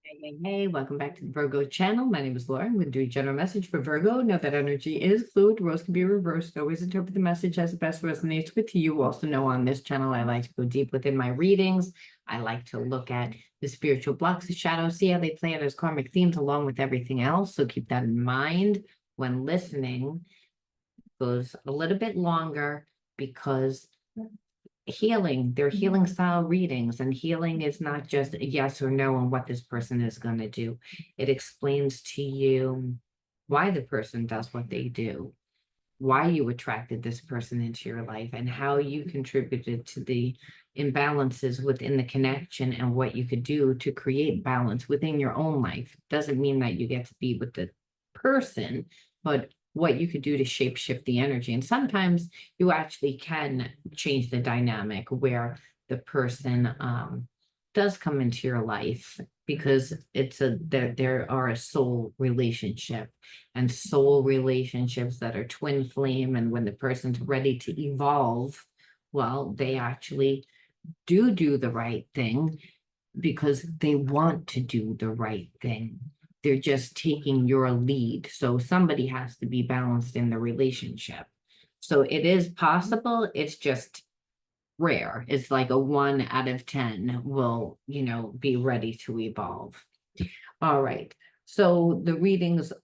Hey, welcome back to the Virgo channel. My name is Laura. I'm going to do a general message for Virgo. Know that energy is fluid. Roles can be reversed. Always interpret the message as it best resonates with you. Also know on this channel, I like to go deep within my readings. I like to look at the spiritual blocks, the shadows, see how they play out as karmic themes along with everything else. So keep that in mind when listening. It goes a little bit longer because they're healing style readings, and healing is not just a yes or no on what this person is going to do. It explains to you why the person does what they do, why you attracted this person into your life, and how you contributed to the imbalances within the connection and what you could do to create balance within your own life. Doesn't mean that you get to be with the person, but what you could do to shape shift the energy. And sometimes you actually can change the dynamic where the person does come into your life, because there are a soul relationship, and soul relationships that are twin flame, and when the person's ready to evolve, well, they actually do the right thing because they want to do the right thing. They're just taking your lead. So somebody has to be balanced in the relationship. So it is possible. It's just rare. It's like a 1 out of 10 will, be ready to evolve. All right. So the readings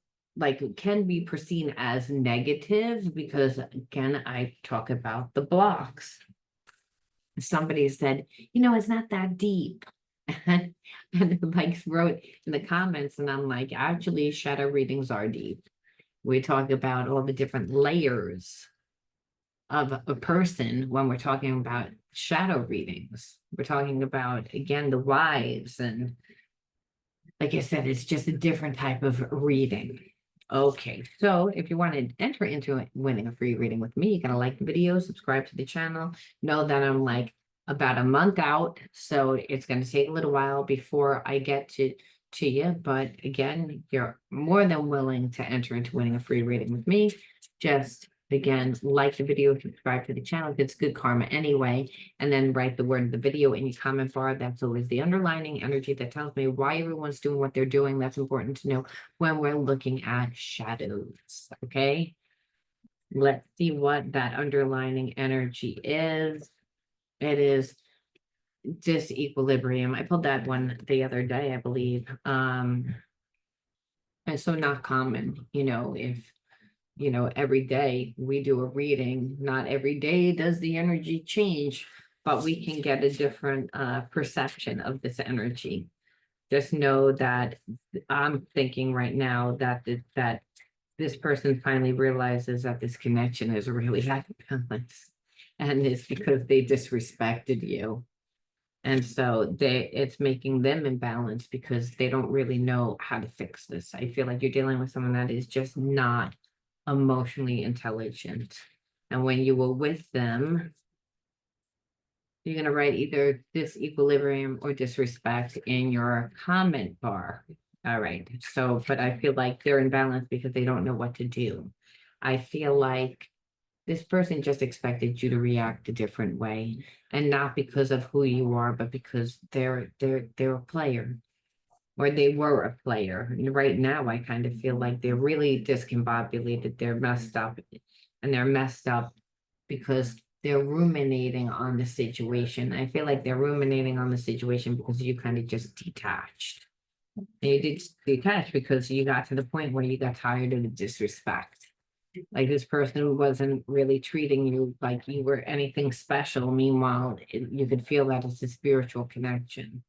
can be perceived as negative because again, I talk about the blocks. Somebody said, it's not that deep. And wrote in the comments, and I'm like, actually, shadow readings are deep. We talk about all the different layers of a person when we're talking about shadow readings. We're talking about, again, the whys. And like I said, it's just a different type of reading. Okay, so if you want to enter into winning a free reading with me, you gotta like the video, subscribe to the channel. Know that I'm like about a month out, so it's going to take a little while before I get to you. But again, you're more than willing to enter into winning a free reading with me. Just again, like the video, subscribe to the channel. It's good karma anyway, and then write the word of the video in your comment bar. That's always the underlining energy that tells me why everyone's doing what they're doing. That's important to know when we're looking at shadows. Okay, let's see what that underlining energy is. It is disequilibrium. I pulled that one the other day, I believe. And so not common, if every day we do a reading, not every day does the energy change, but we can get a different perception of this energy. Just know that I'm thinking right now that that this person finally realizes that this connection is really out of balance, and it's because they disrespected you. And so it's making them imbalanced because they don't really know how to fix this. I feel like you're dealing with someone that is just not emotionally intelligent. And when you were with them, you're going to write either disequilibrium or disrespect in your comment bar. All right. So, but I feel like they're imbalanced because they don't know what to do. I feel like this person just expected you to react a different way, and not because of who you are, but because they're a player, or they were a player. And right now, I kind of feel like they're really discombobulated. They're messed up, and they're messed up because they're ruminating on the situation. I feel like they're ruminating on the situation because you kind of just detached. And you did detach because you got to the point where you got tired of the disrespect. Like this person wasn't really treating you like you were anything special. Meanwhile, you could feel that it's a spiritual connection.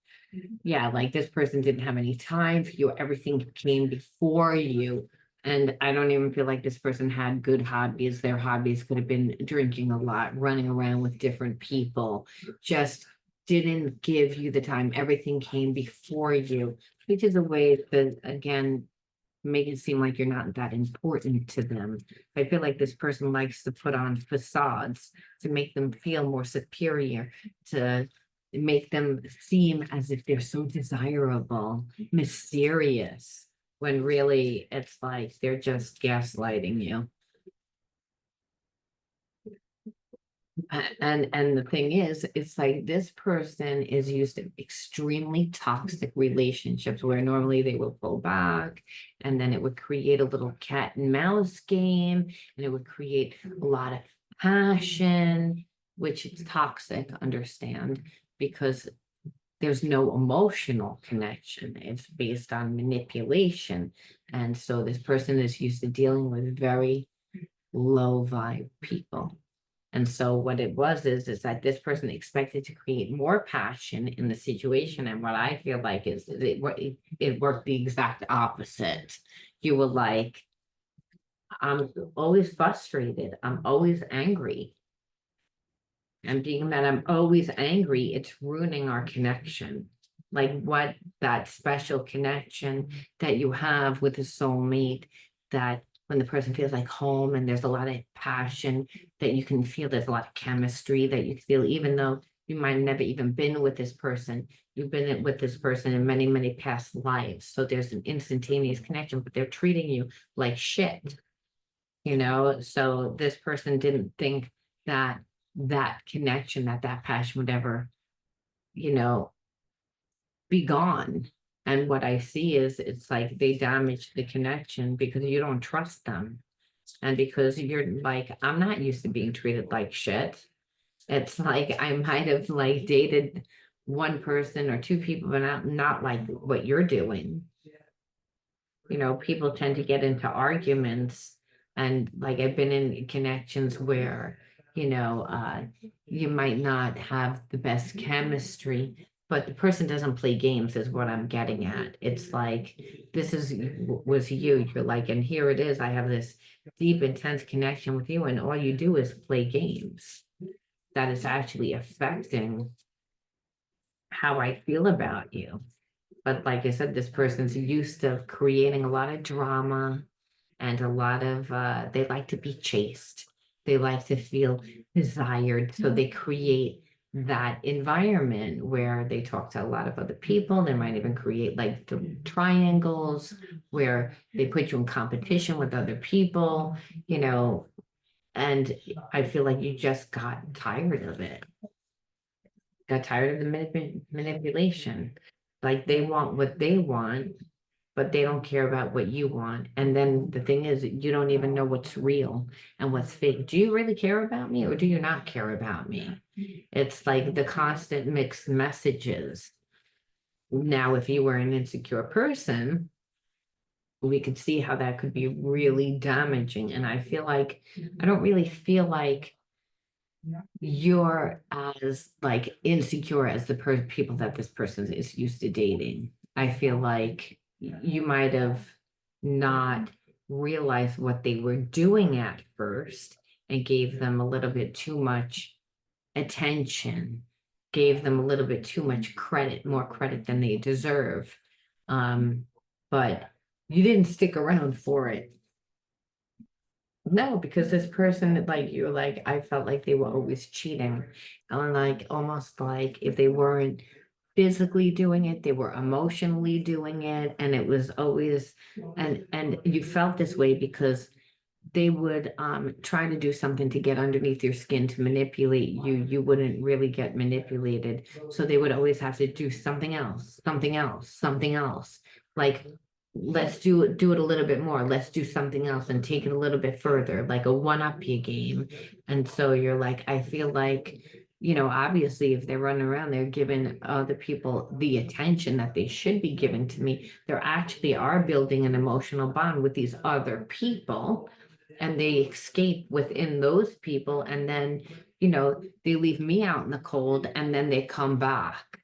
Yeah, like this person didn't have any time for you. Everything came before you. And I don't even feel like this person had good hobbies. Their hobbies could have been drinking a lot, running around with different people, just didn't give you the time. Everything came before you, which is a way to, again, make it seem like you're not that important to them. I feel like this person likes to put on facades to make them feel more superior, to make them seem as if they're so desirable, mysterious, when really it's like they're just gaslighting you. And the thing is, it's like this person is used to extremely toxic relationships where normally they will pull back and then it would create a little cat and mouse game and it would create a lot of passion, which is toxic, understand, because there's no emotional connection. It's based on manipulation. And so this person is used to dealing with very low vibe people. And so what it was is that this person expected to create more passion in the situation. And what I feel like is it worked the exact opposite. You were like, I'm always frustrated. I'm always angry. And being that I'm always angry, it's ruining our connection. Like what that special connection that you have with a soulmate, that when the person feels like home and there's a lot of passion that you can feel, there's a lot of chemistry that you feel, even though you might have never even been with this person, you've been with this person in many, many past lives. So there's an instantaneous connection, but they're treating you like shit, you know? So this person didn't think that that connection, that passion would ever, you know, be gone. And what I see is it's like they damage the connection because you don't trust them. And because you're like, I'm not used to being treated like shit. It's like I might have like dated one person or two people, but not like what you're doing. You know, people tend to get into arguments, and like I've been in connections where, you might not have the best chemistry, but the person doesn't play games is what I'm getting at. It's like this is was you. You're like, and here it is. I have this deep, intense connection with you, and all you do is play games. That is actually affecting how I feel about you. But like I said, this person's used to creating a lot of drama and a lot of they like to be chased. They like to feel desired. So they create that environment where they talk to a lot of other people. They might even create like the triangles where they put you in competition with other people, you know, and I feel like you just got tired of it. Got tired of the manipulation. Like they want what they want, but they don't care about what you want. And then the thing is, you don't even know what's real and what's fake. Do you really care about me or do you not care about me? It's like the constant mixed messages. Now, if you were an insecure person, we could see how that could be really damaging. And I feel like, I don't really feel like you're as like insecure as the people that this person is used to dating. I feel like you might have not realized what they were doing at first and gave them a little bit too much attention, gave them a little bit too much credit, more credit than they deserve. But you didn't stick around for it. No, because this person, like you were like, I felt like they were always cheating. And like almost like if they weren't physically doing it, they were emotionally doing it. And it was always and you felt this way because they would try to do something to get underneath your skin to manipulate you. You wouldn't really get manipulated. So they would always have to do something else, something else, something else. Like let's do it a little bit more. Let's do something else and take it a little bit further, like a one-up you game. And so you're like, I feel like, obviously if they're running around, they're giving other people the attention that they should be giving to me. They're actually are building an emotional bond with these other people and they escape within those people and then they leave me out in the cold and then they come back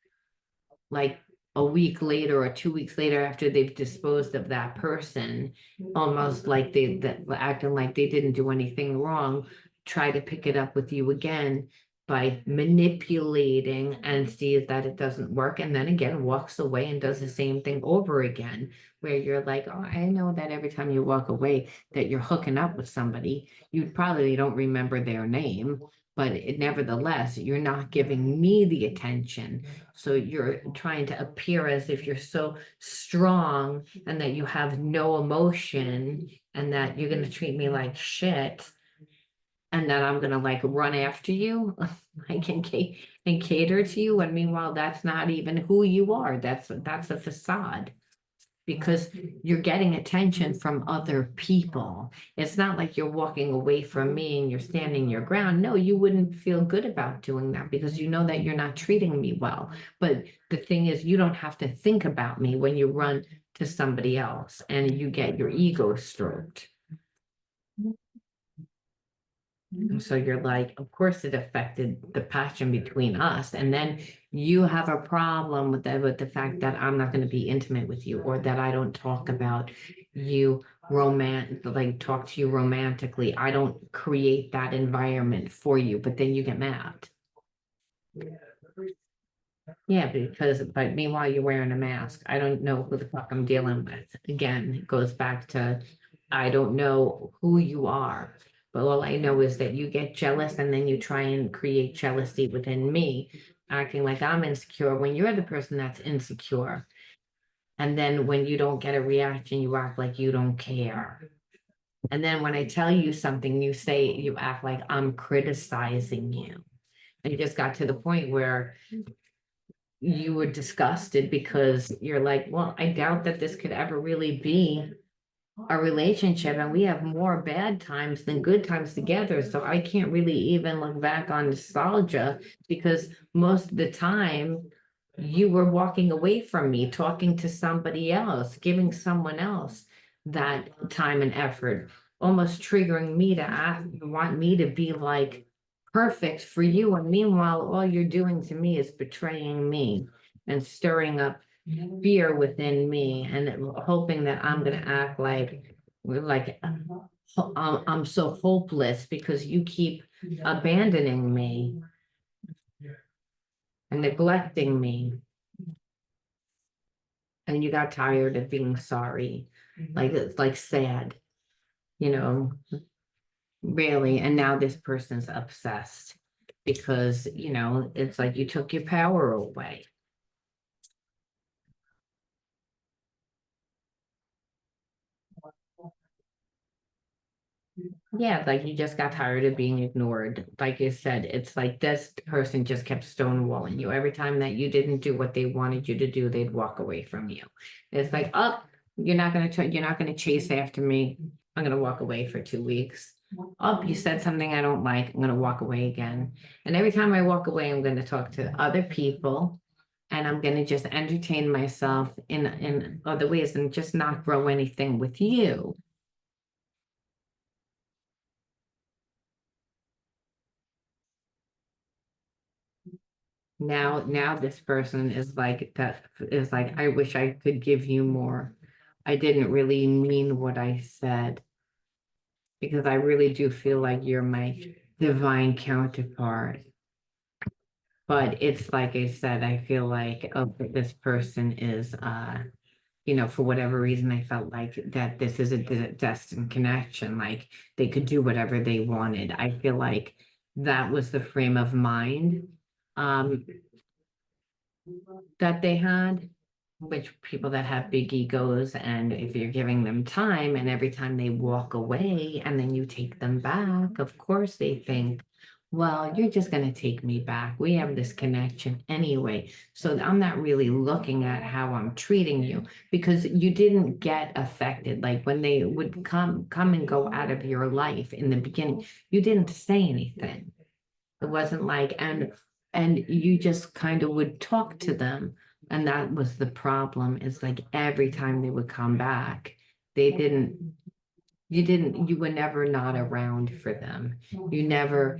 like a week later or 2 weeks later after they've disposed of that person, almost like that acting like they didn't do anything wrong, try to pick it up with you again by manipulating and sees that it doesn't work and then again walks away and does the same thing over again where you're like, oh, I know that every time you walk away that you're hooking up with somebody, you probably don't remember their name, but nevertheless you're not giving me the attention, so you're trying to appear as if you're so strong and that you have no emotion and that you're going to treat me like shit. and then I'm gonna like run after you, like and cater to you. And meanwhile, that's not even who you are. That's a facade because you're getting attention from other people. It's not like you're walking away from me and you're standing your ground. No, you wouldn't feel good about doing that because you know that you're not treating me well. But the thing is, you don't have to think about me when you run to somebody else and you get your ego stroked. So you're like, of course it affected the passion between us. And then you have a problem with the fact that I'm not going to be intimate with you or that I don't talk about you like talk to you romantically. I don't create that environment for you, but then you get mad. Yeah, but meanwhile you're wearing a mask. I don't know who the fuck I'm dealing with. Again, it goes back to I don't know who you are. But all I know is that you get jealous and then you try and create jealousy within me, acting like I'm insecure when you're the person that's insecure. And then when you don't get a reaction, you act like you don't care. And then when I tell you something, you act like I'm criticizing you. And it just got to the point where you were disgusted because you're like, well, I doubt that this could ever really be a relationship, and we have more bad times than good times together. So I can't really even look back on nostalgia because most of the time you were walking away from me, talking to somebody else, giving someone else that time and effort, almost triggering me to want me to be like perfect for you. And meanwhile, all you're doing to me is betraying me and stirring up fear within me and hoping that I'm gonna act like I'm so hopeless because you keep abandoning me and neglecting me. And you got tired of being sorry. Like it's like sad, you know, really. And now this person's obsessed because, it's like you took your power away. Yeah, like you just got tired of being ignored. Like you said, it's like this person just kept stonewalling you. Every time that you didn't do what they wanted you to do, they'd walk away from you. It's like, oh, you're not gonna chase after me. I'm gonna walk away for 2 weeks. Oh, you said something I don't like. I'm gonna walk away again. And every time I walk away, I'm gonna talk to other people and I'm gonna just entertain myself in other ways and just not grow anything with you. Now this person is like, I wish I could give you more. I didn't really mean what I said because I really do feel like you're my divine counterpart. But it's like I said, I feel like this person is for whatever reason, I felt like that this is a destined connection. Like they could do whatever they wanted. I feel like that was the frame of mind. Um, that they had, which people that have big egos, and if you're giving them time and every time they walk away and then you take them back, of course they think, well, you're just going to take me back. We have this connection anyway. So I'm not really looking at how I'm treating you because you didn't get affected. Like when they would come and go out of your life in the beginning, you didn't say anything. It wasn't like, and you just kind of would talk to them. And that was the problem, is like every time they would come back, they didn't, you were never not around for them. You never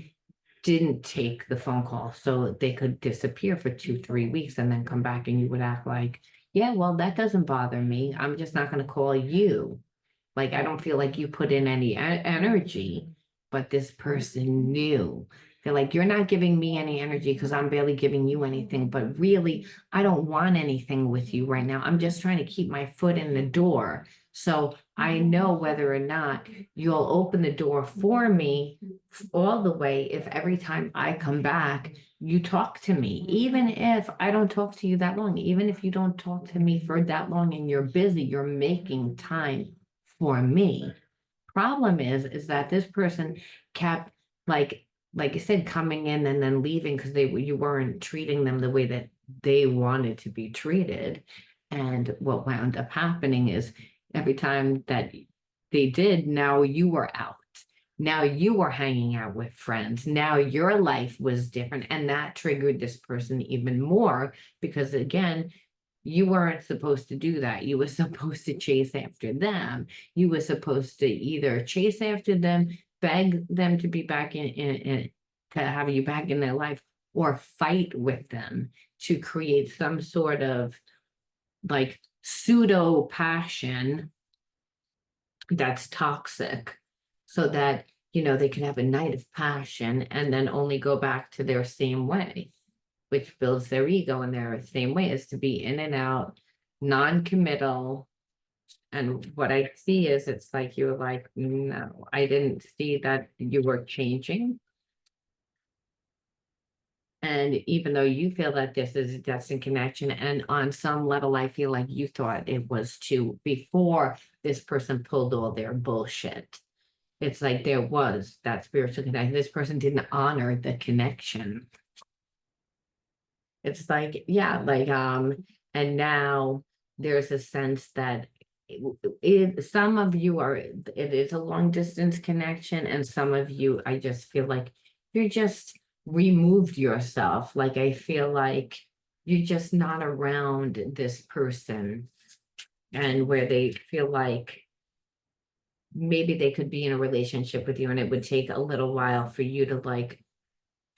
didn't take the phone call so they could disappear for 2, 3 weeks and then come back and you would act like, yeah, well, that doesn't bother me. I'm just not going to call you. Like, I don't feel like you put in any energy, but this person knew. They're like, you're not giving me any energy because I'm barely giving you anything. But really, I don't want anything with you right now. I'm just trying to keep my foot in the door. So I know whether or not you'll open the door for me all the way if every time I come back, you talk to me, even if I don't talk to you that long, even if you don't talk to me for that long and you're busy, you're making time for me. Problem is that this person kept like I said, coming in and then leaving because you weren't treating them the way that they wanted to be treated. And what wound up happening is every time that they did, now you were out. Now you were hanging out with friends. Now your life was different. And that triggered this person even more because, again, you weren't supposed to do that. You were supposed to chase after them. You were supposed to either chase after them, beg them to be back in to have you back in their life, or fight with them to create some sort of like pseudo passion that's toxic so that they can have a night of passion and then only go back to their same way, which builds their ego in their same way, is to be in and out, non-committal. And what I see is it's like you're like, no, I didn't see that you were changing. And even though you feel that this is a destined connection, and on some level, I feel like you thought it was too before this person pulled all their bullshit. It's like there was that spiritual connection. This person didn't honor the connection. It's like, yeah, like, and now there's a sense that some of you it is a long distance connection, and some of you, I just feel like you're just removed yourself. Like, I feel like you're just not around this person, and where they feel like maybe they could be in a relationship with you, and it would take a little while for you to like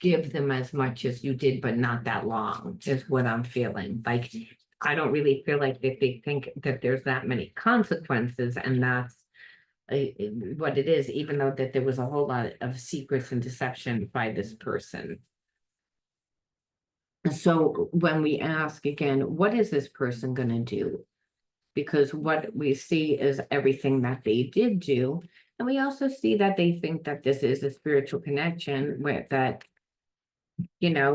give them as much as you did, but not that long, is what I'm feeling. Like, I don't really feel like if they think that there's that many consequences, and that's what it is, even though that there was a whole lot of secrets and deception by this person. So when we ask again, what is this person going to do? Because what we see is everything that they did do. And we also see that they think that this is a spiritual connection, where that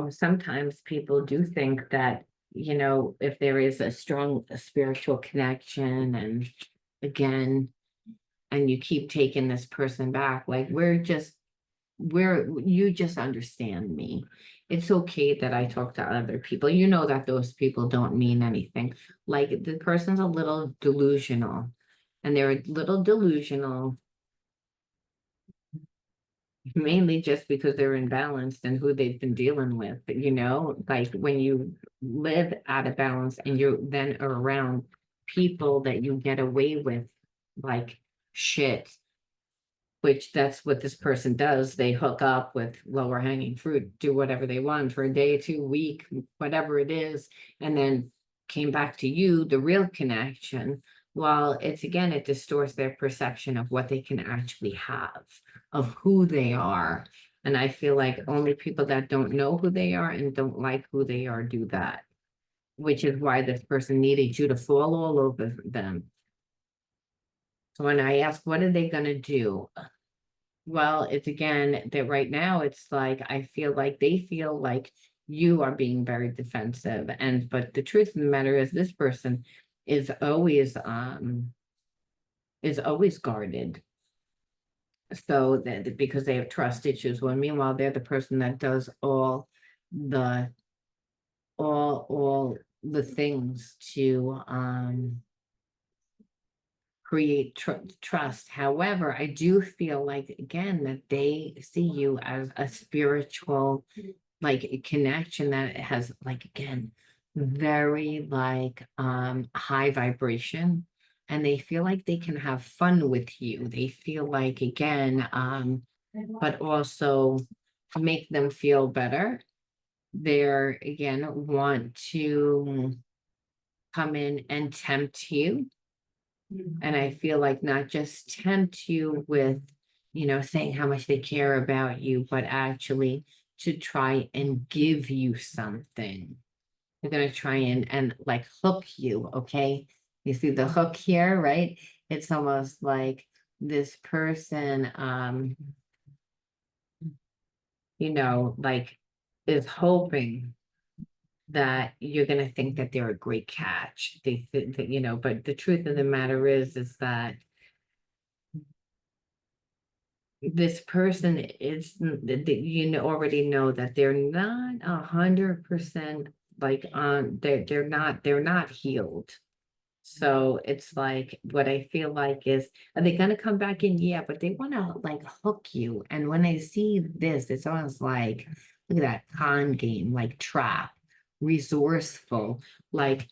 sometimes people do think that, if there is a strong spiritual connection, and again, and you keep taking this person back, like you just understand me. It's okay that I talk to other people. You know that those people don't mean anything. Like, the person's a little delusional, and they're a little delusional mainly just because they're imbalanced and who they've been dealing with. Like, when you live out of balance and you then are around people that you get away with like shit, which that's what this person does. They hook up with lower hanging fruit, do whatever they want for a day, 2 week, whatever it is, and then came back to you, the real connection. Well, it distorts their perception of what they can actually have, of who they are. And I feel like only people that don't know who they are and don't like who they are do that, which is why this person needed you to fall all over them. So when I ask, what are they going to do? Well, it's again that right now it's like I feel like they feel like you are being very defensive. But the truth of the matter is this person is always guarded. So that because they have trust issues, when meanwhile they're the person that does the all the things to create trust. However, I do feel like, again, that they see you as a spiritual like connection that has, like, again, very like high vibration, and they feel like they can have fun with you. They feel like, again, but also make them feel better. They're, again, want to come in and tempt you. And I feel like not just tempt you with, saying how much they care about you, but actually to try and give you something. They're going to try and like hook you. Okay. You see the hook here, right? It's almost like this person, like, is hoping that you're going to think that they're a great catch. They think that, but the truth of the matter is that this person is, already know that they're not 100% like on, they're not healed. So it's like, what I feel like is, are they gonna come back in? Yeah, but they wanna like hook you. And when I see this, it's almost like, look at that con game, like trap, resourceful, like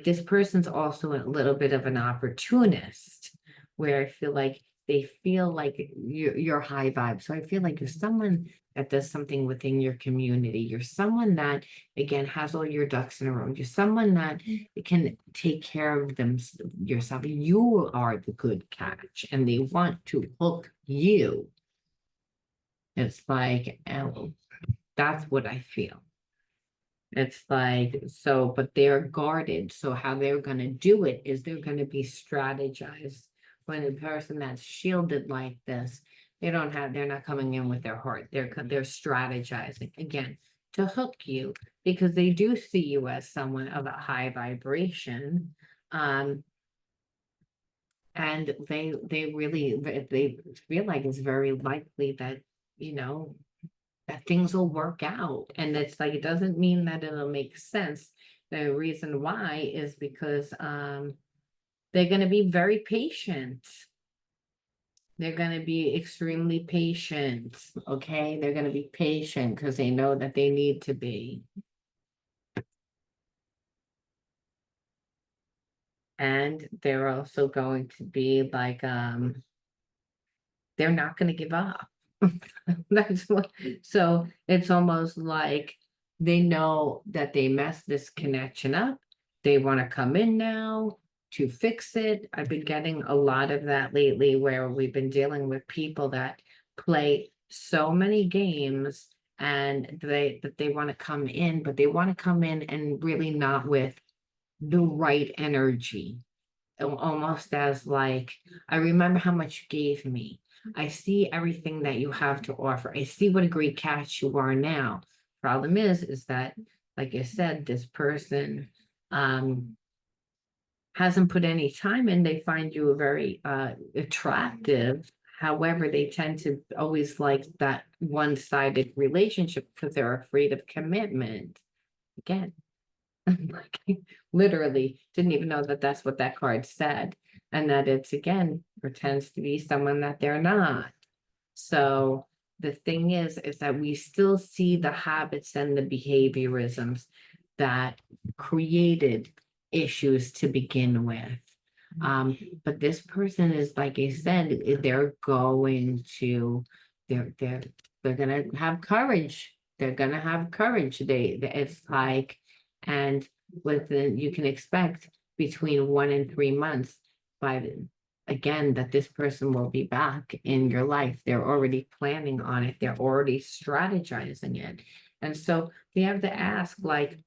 this person's also a little bit of an opportunist, where I feel like they feel like you're high vibe. So I feel like you're someone that does something within your community. You're someone that, again, has all your ducks in a row. You're someone that can take care of them yourself. You are the good catch, and they want to hook you. It's like, oh, that's what I feel. It's like, so, but they're guarded. So how they're gonna do it is they're gonna be strategized. When a person that's shielded like this, they're not coming in with their heart. They're strategizing again to hook you, because they do see you as someone of a high vibration. Um, and they feel like it's very likely that, you know, that things will work out. And it's like, it doesn't mean that it'll make sense. The reason why is because they're going to be very patient. They're going to be extremely patient. Okay. They're going to be patient because they know that they need to be. And they're also going to be like, they're not going to give up. That's what, so it's almost like they know that they messed this connection up. They want to come in now to fix it. I've been getting a lot of that lately, where we've been dealing with people that play so many games, and they want to come in, but they want to come in and really not with the right energy. Almost as like, I remember how much you gave me. I see everything that you have to offer. I see what a great catch you are now. Problem is that, like I said, this person hasn't put any time in. They find you very attractive. However, they tend to always like that one-sided relationship because they're afraid of commitment. Again, like, literally didn't even know that that's what that card said, and that it's, again, pretends to be someone that they're not. So the thing is that we still see the habits and the behaviorisms that created issues to begin with. But this person is, like I said, they're going to, they're they're they're gonna have courage. They're gonna have courage. It's like, and within, you can expect between 1 and 3 months, by again, that this person will be back in your life. They're already planning on it. They're already strategizing it. And so we have to ask, like,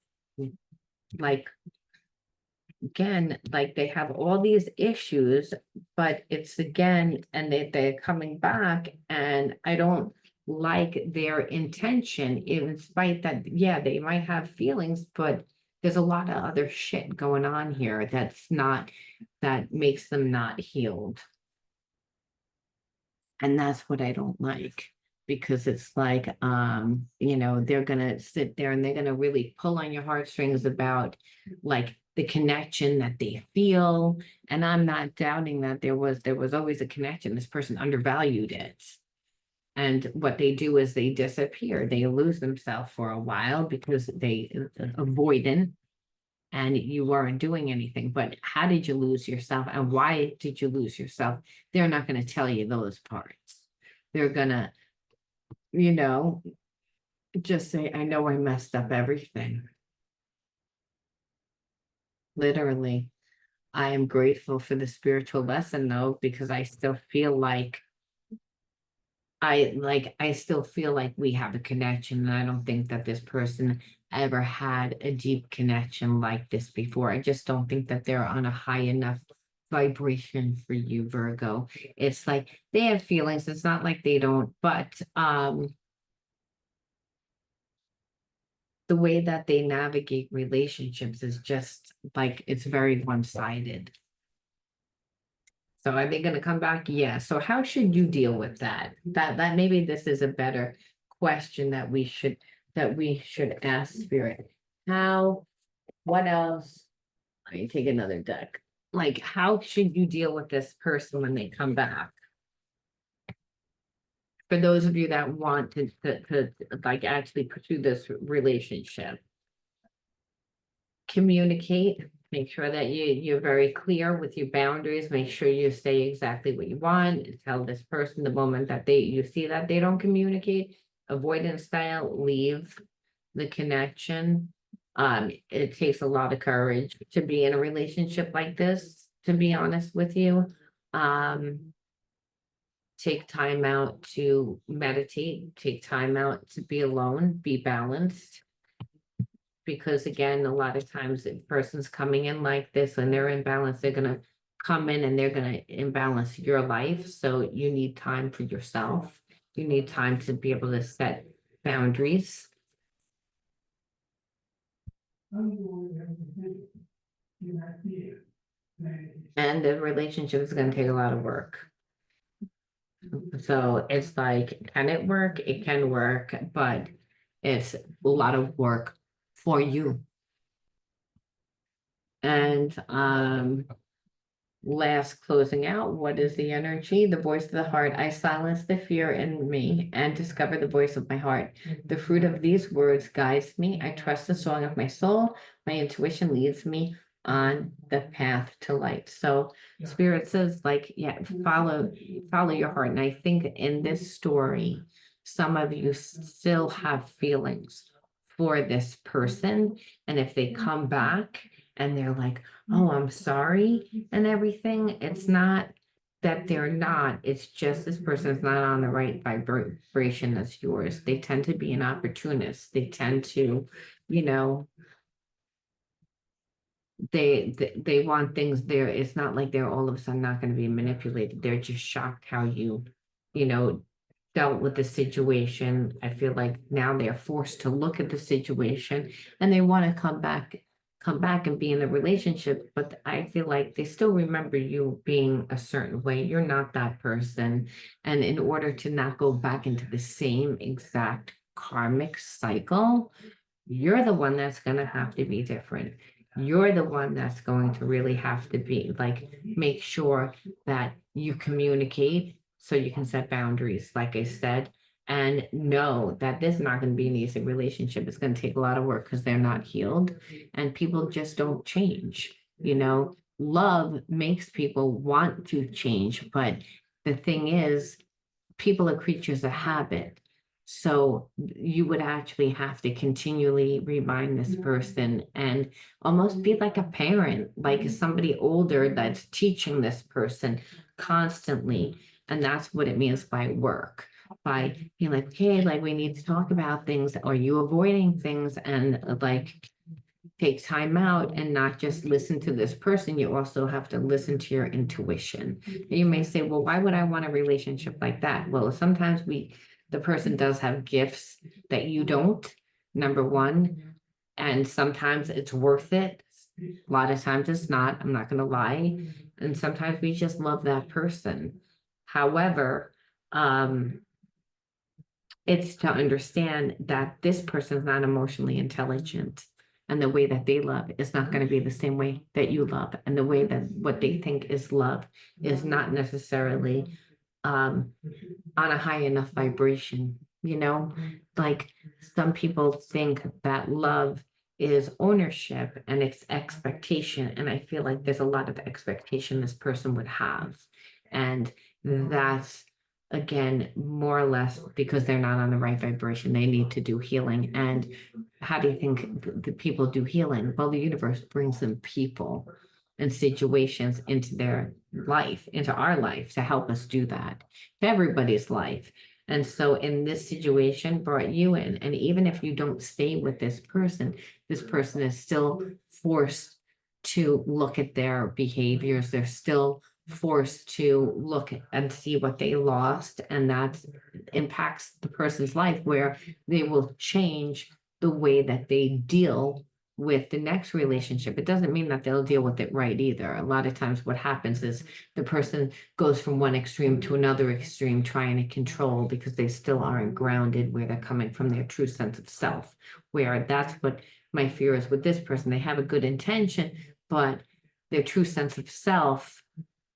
again, like, they have all these issues, but it's, again, and they're coming back, and I don't like their intention, in spite that, yeah, they might have feelings, but there's a lot of other shit going on here that makes them not healed. And that's what I don't like, because it's like, they're gonna sit there and they're gonna really pull on your heartstrings about, like, the connection that they feel. And I'm not doubting that there was always a connection. This person undervalued it. And what they do is they disappear. They lose themselves for a while because they avoidant, and you weren't doing anything. But how did you lose yourself, and why did you lose yourself? They're not going to tell you those parts. They're gonna, you know, just say, I know I messed up everything. Literally. I am grateful for the spiritual lesson, though, because I still feel like I still feel like we have a connection, and I don't think that this person ever had a deep connection like this before. I just don't think that they're on a high enough vibration for you, Virgo. It's like they have feelings. It's not like they don't, but the way that they navigate relationships is just like, it's very one-sided. So are they gonna come back? Yeah. So how should you deal with that? That maybe this is a better question that we should ask spirit. How, what else? Let me take another deck. Like, how should you deal with this person when they come back? For those of you that want to like actually pursue this relationship, communicate, make sure that you're very clear with your boundaries, make sure you say exactly what you want, tell this person the moment that you see that they don't communicate, avoidance style, leave the connection. It takes a lot of courage to be in a relationship like this, to be honest with you. Take time out to meditate, take time out to be alone, be balanced. Because again, a lot of times if a person's coming in like this and they're imbalanced, they're gonna come in and they're gonna imbalance your life. So you need time for yourself. You need time to be able to set boundaries. And the relationship is gonna take a lot of work. So it's like, can it work? It can work, but it's a lot of work for you. And last closing out, what is the energy? The voice of the heart. I silence the fear in me and discover the voice of my heart. The fruit of these words guides me. I trust the song of my soul. My intuition leads me on the path to light. So spirit says, like, yeah, follow your heart. And I think in this story, some of you still have feelings for this person. And if they come back and they're like, oh, I'm sorry and everything, it's not that they're not, it's just this person is not on the right vibration as yours. They tend to be an opportunist. They tend to, you know, they want things there. It's not like they're all of a sudden not going to be manipulated. They're just shocked how you know, dealt with the situation. I feel like now they're forced to look at the situation and they want to come back and be in a relationship, but I feel like they still remember you being a certain way. You're not that person. And in order to not go back into the same exact karmic cycle, you're the one that's going to have to be different. You're the one that's going to really have to be like, make sure that you communicate so you can set boundaries, like I said, and know that this is not going to be an easy relationship. It's going to take a lot of work because they're not healed and people just don't change. You know, love makes people want to change, but the thing is, people are creatures of habit. So you would actually have to continually remind this person and almost be like a parent, like somebody older that's teaching this person constantly. And that's what it means by work, by being like, okay, like we need to talk about things. Are you avoiding things? And like take time out and not just listen to this person. You also have to listen to your intuition. And you may say, well, why would I want a relationship like that? Well, sometimes the person does have gifts that you don't, number one, and sometimes it's worth it. A lot of times it's not, I'm not gonna lie. And sometimes we just love that person. However, it's to understand that this person is not emotionally intelligent. And the way that they love is not going to be the same way that you love. And the way that what they think is love is not necessarily on a high enough vibration, you know? Like some people think that love is ownership and it's expectation. And I feel like there's a lot of expectation this person would have. And that's again, more or less because they're not on the right vibration, they need to do healing. And how do you think the people do healing? Well, the universe brings them people and situations into their life, into our life to help us do that, to everybody's life. And so in this situation brought you in, and even if you don't stay with this person is still forced to look at their behaviors. They're still forced to look and see what they lost, and that impacts the person's life where they will change the way that they deal with the next relationship. It doesn't mean that they'll deal with it right either. A lot of times what happens is the person goes from one extreme to another extreme, trying to control because they still aren't grounded where they're coming from, their true sense of self, where that's what my fear is with this person. They have a good intention, but their true sense of self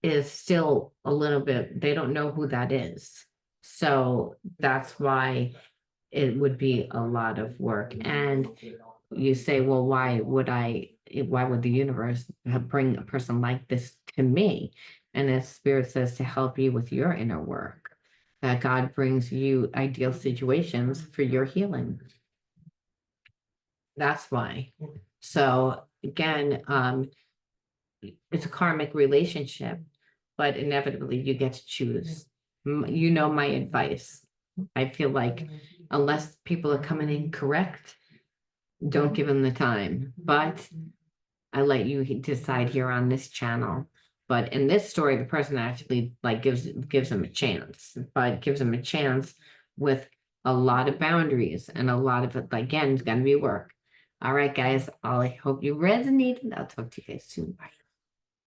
is still a little bit, they don't know who that is. So that's why it would be a lot of work. And you say, well, why would the universe bring a person like this to me? And as Spirit says, to help you with your inner work, that God brings you ideal situations for your healing. That's why. So again, it's a karmic relationship, but inevitably you get to choose. You know my advice. I feel like unless people are coming in correct, don't give them the time. But I let you decide here on this channel. But in this story, the person actually like gives them a chance, but gives them a chance with a lot of boundaries and a lot of it. Again, it's gonna be work. All right, guys. I hope you resonated. I'll talk to you guys soon. Bye.